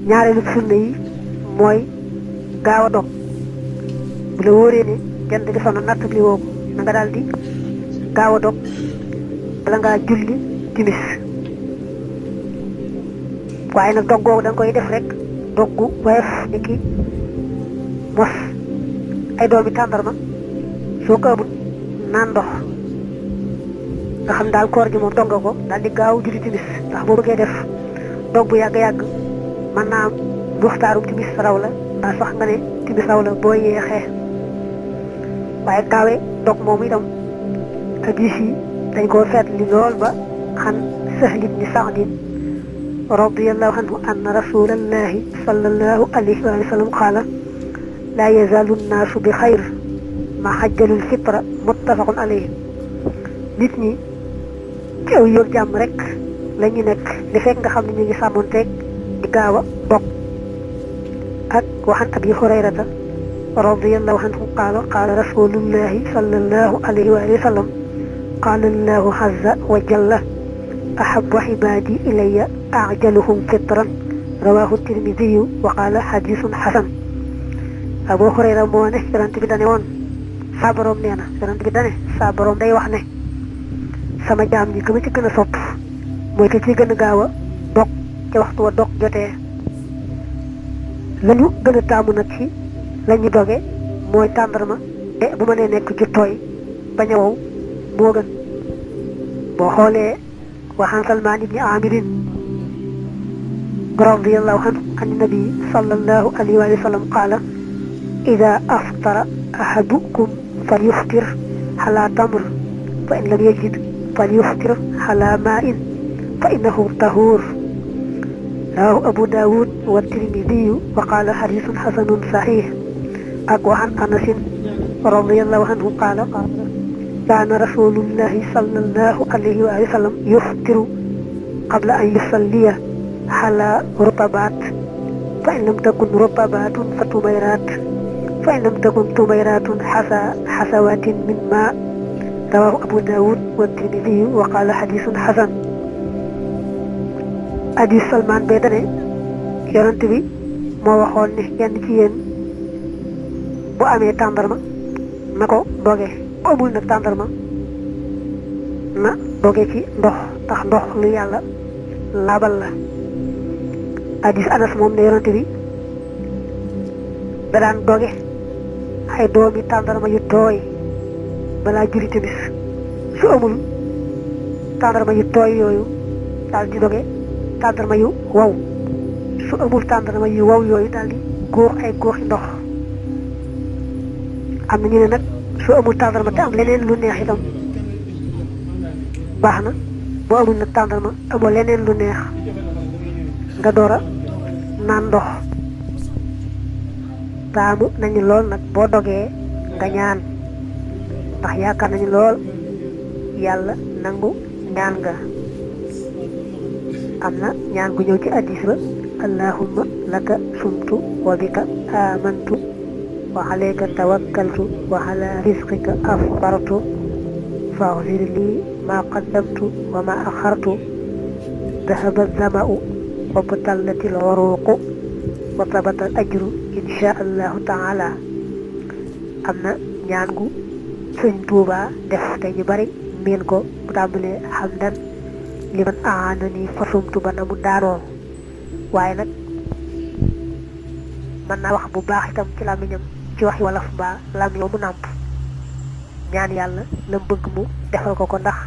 ñaareelu sunna yi mooy gaaw a dog bu la wóoree ne jant bi sono natt li woo ko na nga daal di gaaw a dog bala ngaa julli timis waaye nag dog googu da nga koy def rek doggu woyof ni ki mos ay doomi tàndarma soo ko amul naan ndox nga xam daal koor gi moom dog nga ko daal di gaaw julli timis ndax boo bëggee def dog bu yàgg-yàgg mën naa am muxtaarum timis raw la mbaa sax nga ne timis raw la boo yeexee waaye gaawee dog moomu itam hadiis yi dañ koo seet li lool ba xan Sahl ibn Sa'd radiyallahu anhu anna rasulallahi sallallahu alayhi wa sallam qaala laa yazaalu nnaasu bi xayr ma xajjalul fitra muttafaqun alayhi nit ñi ci aw yoon jàmm rek la ñu nekk li fekk nga xam ne ñu ngi sàmmonteeg di gaaw a dog ak waxan abi hurayrata radiyallahu anhu qaala qaala rasulullahi sallallahu alayhi wa sallam qaala allahu azza wa jalla ahabbu ibaadi ilayya ajaluhum fitran rawahu tirmidiyu wa qaala hadisun hasan abu hurayra moo ne yonent bi dane woon saa borom nee na yonent bi dane saa borom day wax ne sama jaam ñi ka ma ci gën a sopp mooy ka ci gën a gaaw a dog ca waxtu wa dog jotee lañu gën a taamu nag ci la ñu doge mooy tàndarma te bu ma nee nekk ju tooy bañ a wow moo gën boo xoolee waxaan Salmaan ibni Aamirin radiyallahu anhu an nabi sallallahu alayhi wa sallam qaala ida aftara ahadukum falyuftir ala tamr fa in lam yajid falyuftir ala maa'in fa innahu tahuur rawahu Abu Daawud wa Tirmidiyu wa qaala hadiisun hasanun saxiix ak waxan Anasin radiyallahu anhu qaala kaana rasuulullahi sallallahu alayhi wa sallam yuftiru qabla an yusalliya ala rutabaat fa in lam takun rutabaatun fa tumayraat fa in lam takun tumayraatun xasawaatin min maa rawahu Abu Daawud wa Tirmidiyu wa qaala hadiisun hasan hadiis Salmaan bee dane yonent bi moo waxoon ne kenn ci yéen bu amee tàndarma na ko doge bu amul nag tàndarma na doge ci ndox tax ndox lu yàlla laabal la hadiis Anas moom ne yonent bi da daan doge ay doomi tàndarma yu tooy balaa julli timis su amul tàndarma yu tooy yooyu daal di doge tàndarma yu wow su amul tàndarma yu wow yooyu daal di góox ay góoxi ndox am na ñu ne nag su amul tàndarma te am leneen lu neex itam baax na boo amul nag tàndarma amoo leneen lu neex nga door a naan ndox taamu nañu lool nag boo dogee nga ñaan ndax yaakaar nañu lool yàlla nangu ñaan nga am na ñaan gu ñëw ci hadiis ba allahumma laka sumtu wa bika amantu wa alayka tawakkaltu wa ala rizqika aftartu faghfir li ma qaddamtu wa ma akhartu dhahaba zama'u wa batallati al-uruqu wa tabata al-ajru insha allahu taala am na ñaan gu sëñ Tuuba def te ñu bari miin ko bu tàmbalee hamdan liman aanani fasumtu ba na mu daanoo waaye nag mën naa wax bu baax itam ci làmmiñam ci waxi wolof mbaa làmmiñ mu nàmp ñaan yàlla la bëgg mu defal ko ko ndax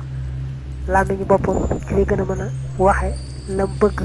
làmmiñu boppam ci lay gën a mën a waxe la bëgg